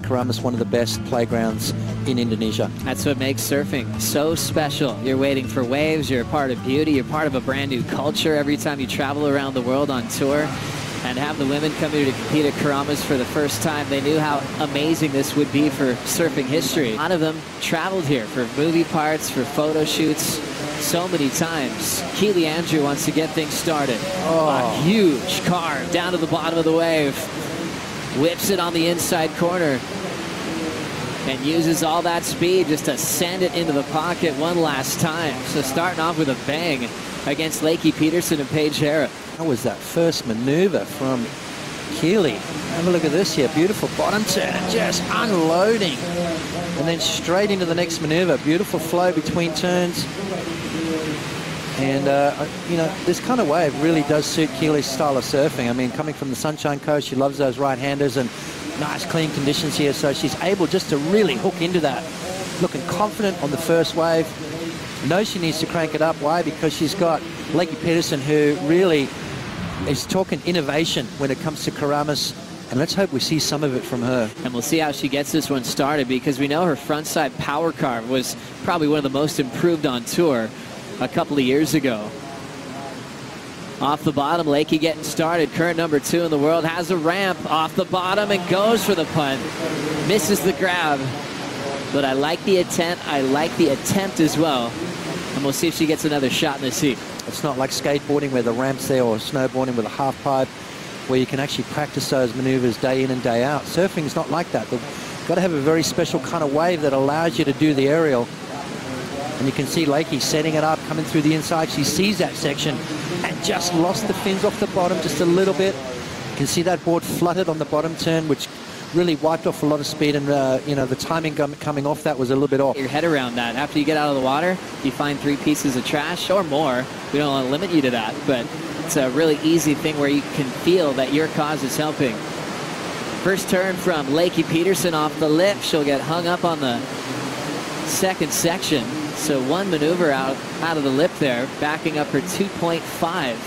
Keramas one of the best playgrounds in Indonesia. That's what makes surfing so special. You're waiting for waves, you're a part of beauty, you're part of a brand new culture every time you travel around the world on tour. And have the women come here to compete at Keramas for the first time. They knew how amazing this would be for surfing history. A lot of them traveled here for movie parts, for photo shoots, so many times. Keely Andrew wants to get things started. A huge carve down to the bottom of the wave. Whips it on the inside corner. And uses all that speed just to send it into the pocket one last time. So starting off with a bang against Lakey, Peterson, and Paige Hareb. That was that first maneuver from Keely. Have a look at this here. Beautiful bottom turn and just unloading. And then straight into the next maneuver. Beautiful flow between turns. And, you know, this kind of wave really does suit Keely's style of surfing. I mean, coming from the Sunshine Coast, she loves those right-handers and nice clean conditions here. So she's able just to really hook into that. Looking confident on the first wave. Knows she needs to crank it up. Why? Because she's got Lakey Peterson, who really is talking innovation when it comes to Keramas, and let's hope we see some of it from her. And we'll see how she gets this one started, because we know her frontside power carve was probably one of the most improved on tour a couple of years ago. Off the bottom, Lakey getting started. Current number 2 in the world, has a ramp off the bottom and goes for the punt. Misses the grab, but I like the attempt. I like the attempt as well. And we'll see if she gets another shot in this heat. It's not like skateboarding where the ramp's there, or snowboarding with a half pipe where you can actually practice those maneuvers day in and day out. Surfing is not like that. You've got to have a very special kind of wave that allows you to do the aerial. And you can see Lakey setting it up, coming through the inside. She sees that section and just lost the fins off the bottom just a little bit. You can see that board fluttered on the bottom turn, which really wiped off a lot of speed, and you know, the timing coming off that was a little bit off. Your head around that. After you get out of the water, you find 3 pieces of trash or more. We don't want to limit you to that, but it's a really easy thing where you can feel that your cause is helping. First turn from Lakey Peterson off the lip. She'll get hung up on the second section. So one maneuver out of the lip there, backing up her 2.5.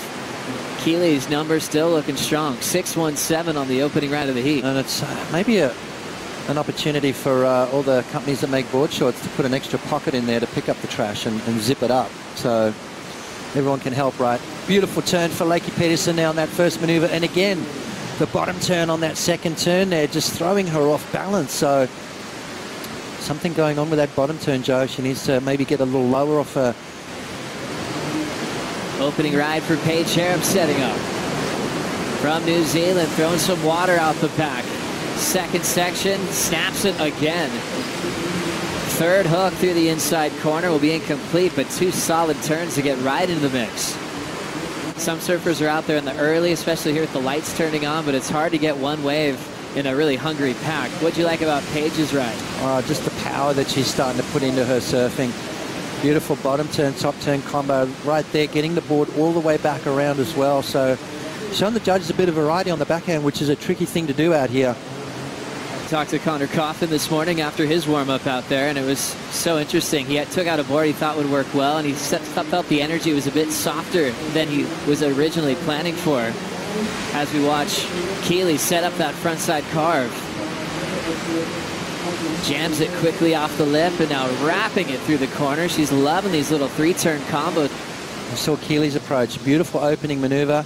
Keely's number still looking strong. 6.17 on the opening round of the heat. And it's maybe an opportunity for all the companies that make board shorts to put an extra pocket in there to pick up the trash and zip it up. So everyone can help, right? Beautiful turn for Lakey Peterson now on that first maneuver. And again, the bottom turn on that second turn there, just throwing her off balance. So something going on with that bottom turn, Joe. She needs to maybe get a little lower off her. Opening ride for Paige Hareb setting up. From New Zealand, throwing some water out the back. Second section, snaps it again. Third hook through the inside corner will be incomplete, but 2 solid turns to get right into the mix. Some surfers are out there in the early, especially here with the lights turning on, but it's hard to get one wave in a really hungry pack. What'd you like about Paige's ride? Just the power that she's starting to put into her surfing. Beautiful bottom turn, top turn combo right there, getting the board all the way back around as well. So showing the judges a bit of variety on the backhand, which is a tricky thing to do out here. Talked to Connor Coffin this morning after his warm-up out there, and it was so interesting. He took out a board he thought would work well, and he felt the energy was a bit softer than he was originally planning for. As we watch Keely set up that frontside carve. Jams it quickly off the lip, and now wrapping it through the corner. She's loving these little 3-turn combos. I saw Keely's approach. Beautiful opening maneuver.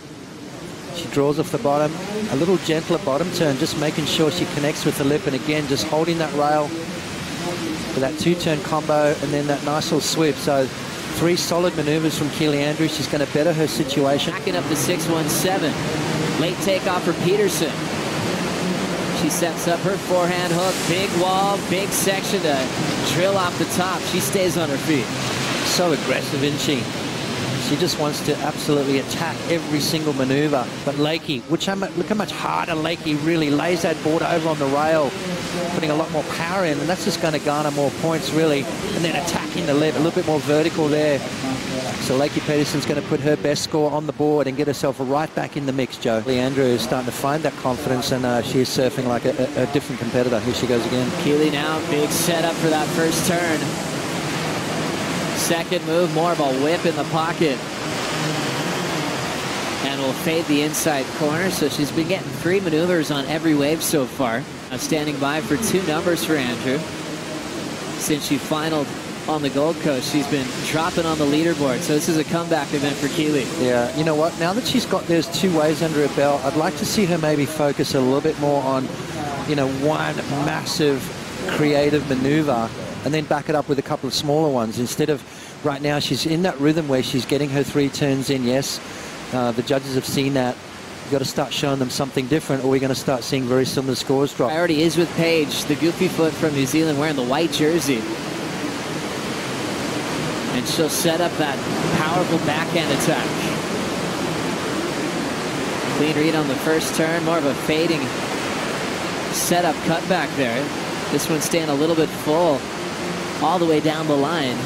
She draws off the bottom. A little gentler bottom turn, just making sure she connects with the lip. And again, just holding that rail for that 2-turn combo, and then that nice little sweep. So 3 solid maneuvers from Keely Andrews. She's going to better her situation. Backing up to 6.17. Late takeoff for Peterson. She sets up her forehand hook. Big wall, big section to drill off the top. She stays on her feet. So aggressive, isn't she? She just wants to absolutely attack every single maneuver. But Lakey, look how much harder Lakey really lays that board over on the rail, putting a lot more power in, and that's just going to garner more points, really. And then attacking the lip, a little bit more vertical there. So Lakey Peterson's going to put her best score on the board and get herself right back in the mix, Joe. Leandro is starting to find that confidence, and she is surfing like a different competitor. Here she goes again. Keely now, big setup for that first turn. Second move, more of a whip in the pocket. And and will fade the inside corner. So she's been getting 3 maneuvers on every wave so far. Standing by for 2 numbers for Andrew. Since she finaled on the Gold Coast, she's been dropping on the leaderboard. So this is a comeback event for Keely. Yeah, you know what? Now that she's got those 2 waves under her belt, I'd like to see her maybe focus a little bit more on, one massive creative maneuver and then back it up with a couple of smaller ones. Instead of right now, she's in that rhythm where she's getting her 3 turns in. Yes, the judges have seen that. You've got to start showing them something different, or we're going to start seeing very similar scores drop. Priority is with Paige, the goofy foot from New Zealand, wearing the white jersey. And she'll set up that powerful backhand attack. Clean read on the first turn, more of a fading setup cutback there. This one's staying a little bit full all the way down the line.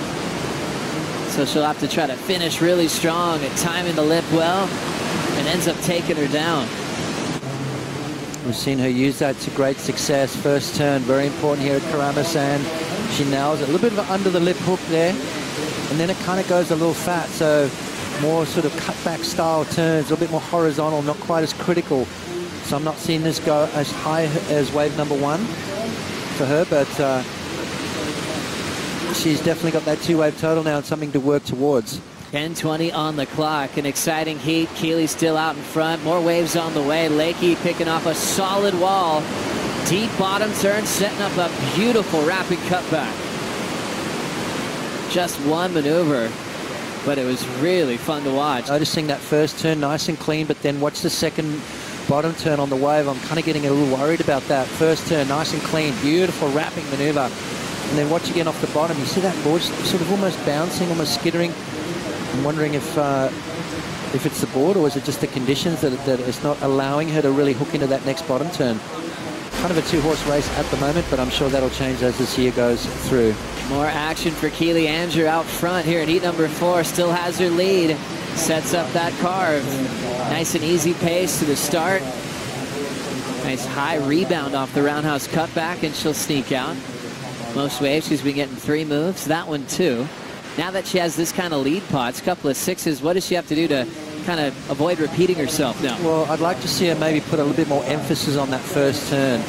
So she'll have to try to finish really strong and timing the lip well, and ends up taking her down. We've seen her use that to great success. First turn, very important here at Karama-san. She nails it. A little bit of an under the lip hook there, and then it kind of goes a little fat, so more sort of cutback style turns, a little bit more horizontal, not quite as critical. So I'm not seeing this go as high as wave number 1 for her, but she's definitely got that 2-wave total now and something to work towards. 10:20 on the clock. An exciting heat. Keely still out in front. More waves on the way. Lakey picking off a solid wall. Deep bottom turn, setting up a beautiful rapid cutback. Just one maneuver, but it was really fun to watch. Noticing that first turn nice and clean, but then watch the second bottom turn on the wave. I'm kind of getting a little worried about that. First turn, nice and clean, beautiful wrapping maneuver. And then watch again off the bottom. You see that board sort of almost bouncing, almost skittering. I'm wondering if it's the board or is it just the conditions that it's not allowing her to really hook into that next bottom turn. Kind of a 2-horse race at the moment, but I'm sure that'll change as this year goes through. More action for Keely. Andrew out front here in heat number 4. Still has her lead. Sets up that carve. Nice and easy pace to the start. Nice high rebound off the roundhouse cutback, and she'll sneak out. Most waves, she's been getting 3 moves. That one, too. Now that she has this kind of lead pots, couple of 6s, what does she have to do to kind of avoid repeating herself now? Well, I'd like to see her maybe put a little bit more emphasis on that first turn.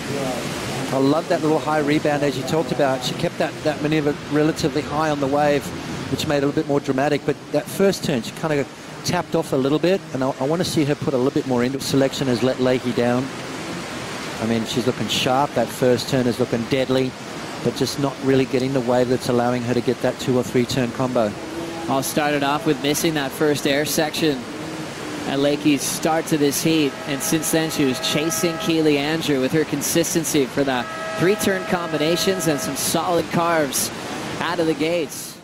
I love that little high rebound as you talked about. She kept that maneuver relatively high on the wave, which made it a little bit more dramatic. But that first turn, she kind of tapped off a little bit, and I want to see her put a little bit more into it. Selection has let Lakey down. I mean, she's looking sharp. That first turn is looking deadly, but just not really getting the wave that's allowing her to get that 2 or 3 turn combo. All started off with missing that first air section at Lakey's start to this heat, and since then she was chasing Keely Andrew with her consistency for the 3-turn combinations and some solid carves out of the gates.